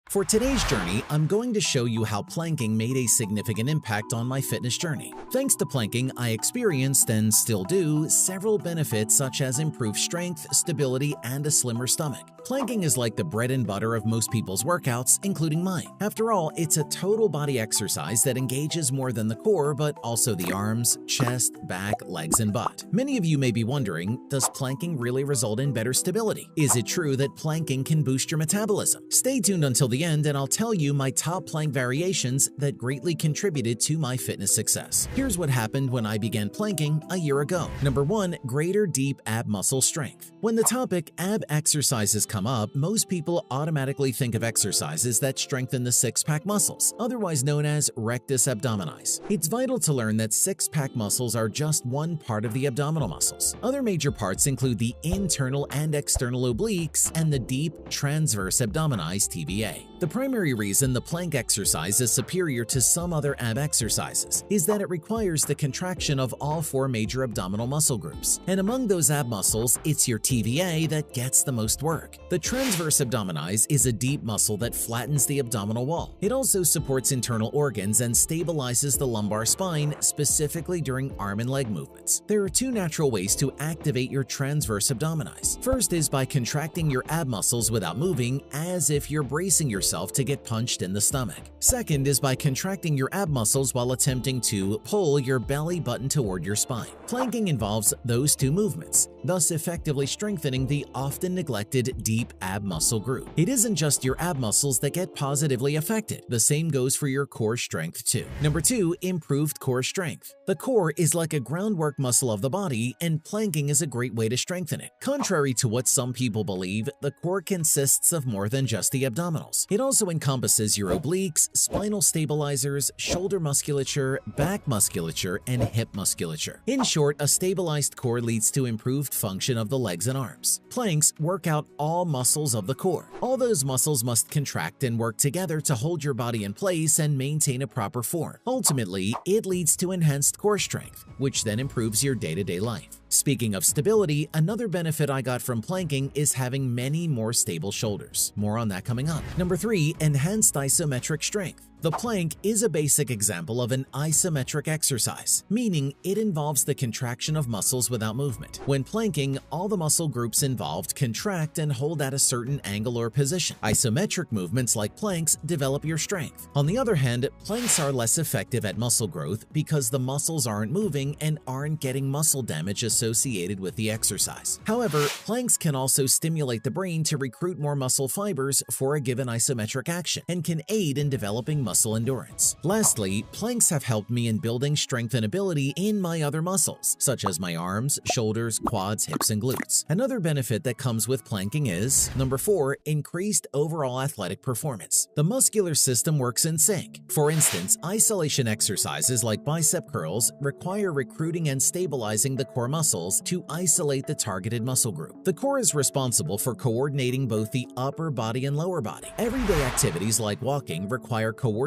For today's journey, I'm going to show you how planking made a significant impact on my fitness journey. Thanks to planking, I experienced, and still do, several benefits such as improved strength, stability, and a slimmer stomach. Planking is like the bread and butter of most people's workouts, including mine. After all, it's a total body exercise that engages more than the core, but also the arms, chest, back, legs, and butt. Many of you may be wondering, does planking really result in better stability? Is it true that planking can boost your metabolism? Stay tuned until the end and I'll tell you my top plank variations that greatly contributed to my fitness success. Here's what happened when I began planking a year ago. Number 1. Greater deep ab muscle strength. When the topic ab exercises come up, most people automatically think of exercises that strengthen the six-pack muscles, otherwise known as rectus abdominis. It's vital to learn that six-pack muscles are just one part of the abdominal muscles. Other major parts include the internal and external obliques and the deep transverse abdominis TVA. The primary reason the plank exercise is superior to some other ab exercises is that it requires the contraction of all four major abdominal muscle groups. And among those ab muscles, it's your TVA that gets the most work. The transverse abdominis is a deep muscle that flattens the abdominal wall. It also supports internal organs and stabilizes the lumbar spine, specifically during arm and leg movements. There are two natural ways to activate your transverse abdominis. First is by contracting your ab muscles without moving, as if you're bracing yourself to get punched in the stomach. Second is by contracting your ab muscles while attempting to pull your belly button toward your spine. Planking involves those two movements, thus effectively strengthening the often neglected deep ab muscle group. It isn't just your ab muscles that get positively affected. The same goes for your core strength too. Number 2. Improved core strength. The core is like a groundwork muscle of the body, and planking is a great way to strengthen it. Contrary to what some people believe, the core consists of more than just the abdominals. It also encompasses your obliques, spinal stabilizers, shoulder musculature, back musculature, and hip musculature. In short, a stabilized core leads to improved function of the legs and arms. Planks work out all muscles of the core. All those muscles must contract and work together to hold your body in place and maintain a proper form. Ultimately, it leads to enhanced core strength, which then improves your day-to-day life. Speaking of stability, another benefit I got from planking is having many more stable shoulders. More on that coming up. Number 3. Enhanced isometric strength. The plank is a basic example of an isometric exercise, meaning it involves the contraction of muscles without movement. When planking, all the muscle groups involved contract and hold at a certain angle or position. Isometric movements like planks develop your strength. On the other hand, planks are less effective at muscle growth because the muscles aren't moving and aren't getting muscle damage associated with the exercise. However, planks can also stimulate the brain to recruit more muscle fibers for a given isometric action and can aid in developing muscle endurance. Lastly, planks have helped me in building strength and ability in my other muscles, such as my arms, shoulders, quads, hips, and glutes. Another benefit that comes with planking is, number 4, increased overall athletic performance. The muscular system works in sync. For instance, isolation exercises like bicep curls require recruiting and stabilizing the core muscles to isolate the targeted muscle group. The core is responsible for coordinating both the upper body and lower body. Everyday activities like walking require coordinated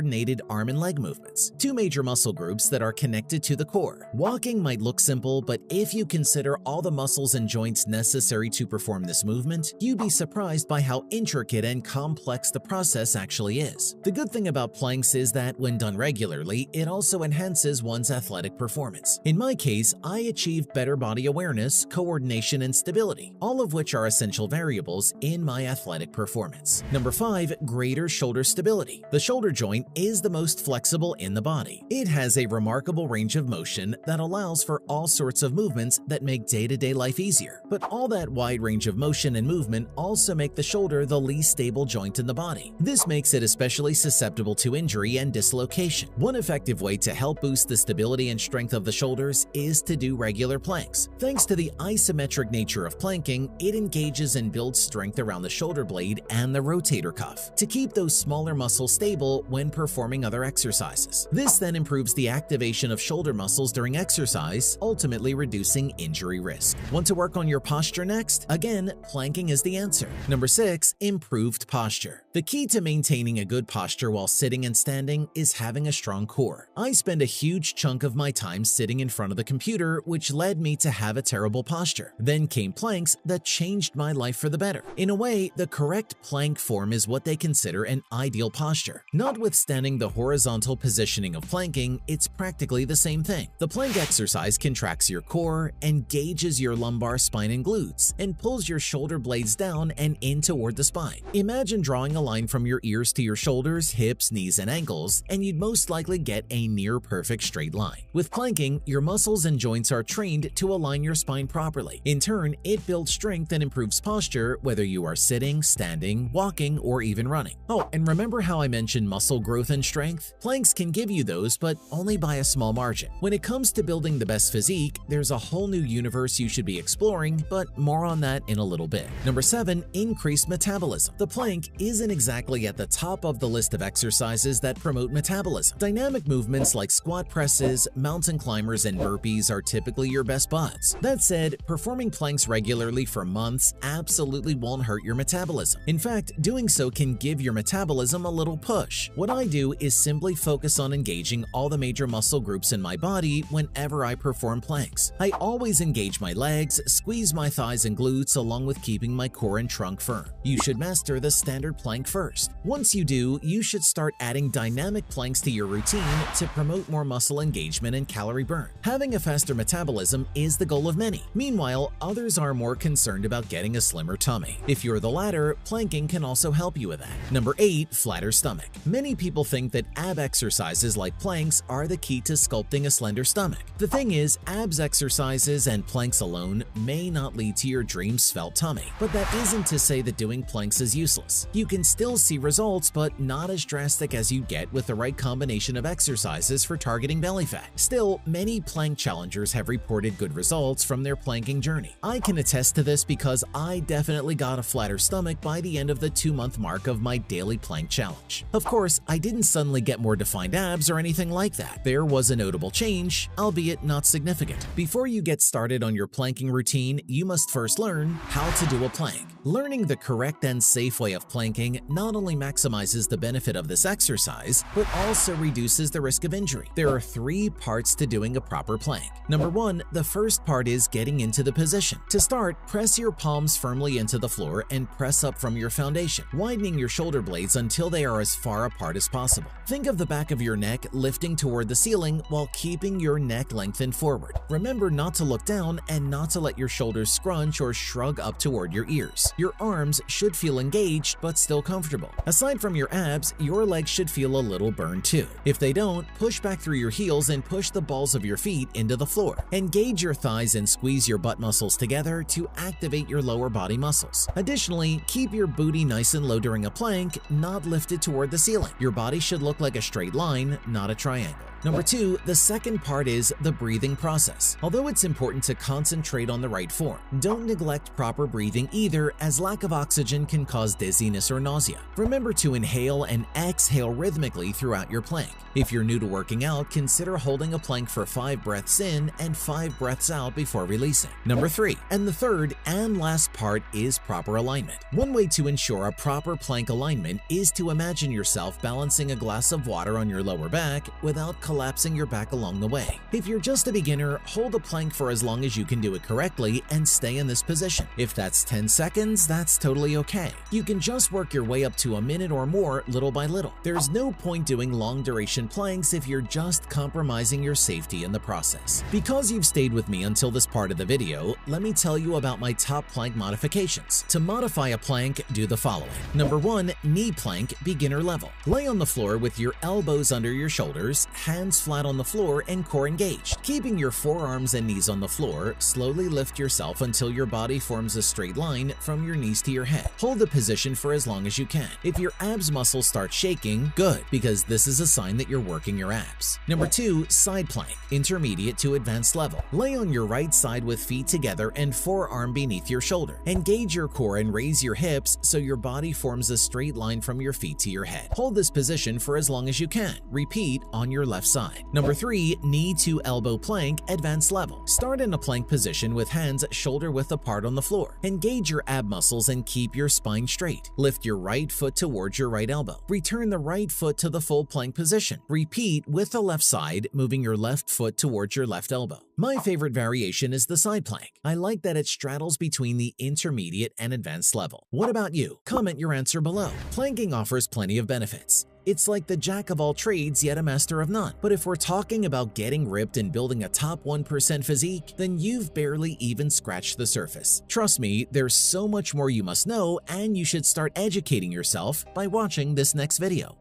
arm and leg movements, two major muscle groups that are connected to the core. Walking might look simple, but if you consider all the muscles and joints necessary to perform this movement, you'd be surprised by how intricate and complex the process actually is. The good thing about planks is that when done regularly, it also enhances one's athletic performance. In my case, I achieved better body awareness, coordination, and stability, all of which are essential variables in my athletic performance. Number 5. Greater shoulder stability. The shoulder joint is the most flexible in the body. It has a remarkable range of motion that allows for all sorts of movements that make day-to-day life easier. But all that wide range of motion and movement also make the shoulder the least stable joint in the body. This makes it especially susceptible to injury and dislocation. One effective way to help boost the stability and strength of the shoulders is to do regular planks. Thanks to the isometric nature of planking, it engages and builds strength around the shoulder blade and the rotator cuff to keep those smaller muscles stable when performing other exercises. This then improves the activation of shoulder muscles during exercise, ultimately reducing injury risk. Want to work on your posture next? Again, planking is the answer. Number 6. Improved posture. The key to maintaining a good posture while sitting and standing is having a strong core. I spend a huge chunk of my time sitting in front of the computer, which led me to have a terrible posture. Then came planks that changed my life for the better. In a way, the correct plank form is what they consider an ideal posture. Notwithstanding the horizontal positioning of planking, it's practically the same thing. The plank exercise contracts your core, engages your lumbar spine and glutes, and pulls your shoulder blades down and in toward the spine. Imagine drawing a line from your ears to your shoulders, hips, knees, and ankles, and you'd most likely get a near-perfect straight line. With planking, your muscles and joints are trained to align your spine properly. In turn, it builds strength and improves posture whether you are sitting, standing, walking, or even running. Oh, and remember how I mentioned muscle growth and strength? Planks can give you those, but only by a small margin. When it comes to building the best physique, there's a whole new universe you should be exploring, but more on that in a little bit. Number 7. Increased metabolism. The plank isn't exactly at the top of the list of exercises that promote metabolism. Dynamic movements like squat presses, mountain climbers, and burpees are typically your best buds. That said, performing planks regularly for months absolutely won't hurt your metabolism. In fact, doing so can give your metabolism a little push. What I do is simply focus on engaging all the major muscle groups in my body whenever I perform planks. I always engage my legs, squeeze my thighs and glutes, along with keeping my core and trunk firm. You should master the standard plank first. Once you do, you should start adding dynamic planks to your routine to promote more muscle engagement and calorie burn. Having a faster metabolism is the goal of many. Meanwhile, others are more concerned about getting a slimmer tummy. If you're the latter, planking can also help you with that. Number 8. Flatter stomach. Many people think that ab exercises like planks are the key to sculpting a slender stomach. The thing is, abs exercises and planks alone may not lead to your dream svelte tummy, but that isn't to say that doing planks is useless. You can still see results, but not as drastic as you get with the right combination of exercises for targeting belly fat. Still, many plank challengers have reported good results from their planking journey. I can attest to this because I definitely got a flatter stomach by the end of the 2-month mark of my daily plank challenge. Of course, I didn't suddenly get more defined abs or anything like that. There was a notable change, albeit not significant. Before you get started on your planking routine, you must first learn how to do a plank. Learning the correct and safe way of planking not only maximizes the benefit of this exercise, but also reduces the risk of injury. There are 3 parts to doing a proper plank. Number 1, the first part is getting into the position. To start, press your palms firmly into the floor and press up from your foundation, widening your shoulder blades until they are as far apart as possible. Think of the back of your neck lifting toward the ceiling while keeping your neck lengthened forward. Remember not to look down and not to let your shoulders scrunch or shrug up toward your ears. Your arms should feel engaged but still comfortable. Aside from your abs, your legs should feel a little burned too. If they don't, push back through your heels and push the balls of your feet into the floor. Engage your thighs and squeeze your butt muscles together to activate your lower body muscles. Additionally, keep your booty nice and low during a plank, not lifted toward the ceiling. Your body should look like a straight line, not a triangle. Number 2, the second part is the breathing process. Although it's important to concentrate on the right form, don't neglect proper breathing either, as lack of oxygen can cause dizziness or nausea. Remember to inhale and exhale rhythmically throughout your plank. If you're new to working out, consider holding a plank for 5 breaths in and 5 breaths out before releasing. Number 3, and the third and last part is proper alignment. One way to ensure a proper plank alignment is to imagine yourself balancing a glass of water on your lower back without collapsing your back along the way. If you're just a beginner, hold a plank for as long as you can do it correctly and stay in this position. If that's 10 seconds, that's totally okay. You can just work your way up to a minute or more little by little. There's no point doing long duration planks if you're just compromising your safety in the process. Because you've stayed with me until this part of the video, let me tell you about my top plank modifications. To modify a plank, do the following. Number 1, knee plank, beginner level. Lay on the floor with your elbows under your shoulders, hands flat on the floor and core engaged. Keeping your forearms and knees on the floor, slowly lift yourself until your body forms a straight line from your knees to your head. Hold the position for as long as you can. If your abs muscles start shaking, good, because this is a sign that you're working your abs. Number 2, side plank, intermediate to advanced level. Lay on your right side with feet together and forearm beneath your shoulder. Engage your core and raise your hips so your body forms a straight line from your feet to your head. Hold this position for as long as you can. Repeat on your left side. Number 3, knee to elbow plank, advanced level. Start in a plank position with hands shoulder width apart on the floor. Engage your ab muscles and keep your spine straight. Lift your right foot towards your right elbow. Return the right foot to the full plank position. Repeat with the left side, moving your left foot towards your left elbow. My favorite variation is the side plank. I like that it straddles between the intermediate and advanced level. What about you? Comment your answer below. Planking offers plenty of benefits. It's like the jack of all trades yet a master of none. But if we're talking about getting ripped and building a top 1% physique, then you've barely even scratched the surface. Trust me, there's so much more you must know, and you should start educating yourself by watching this next video.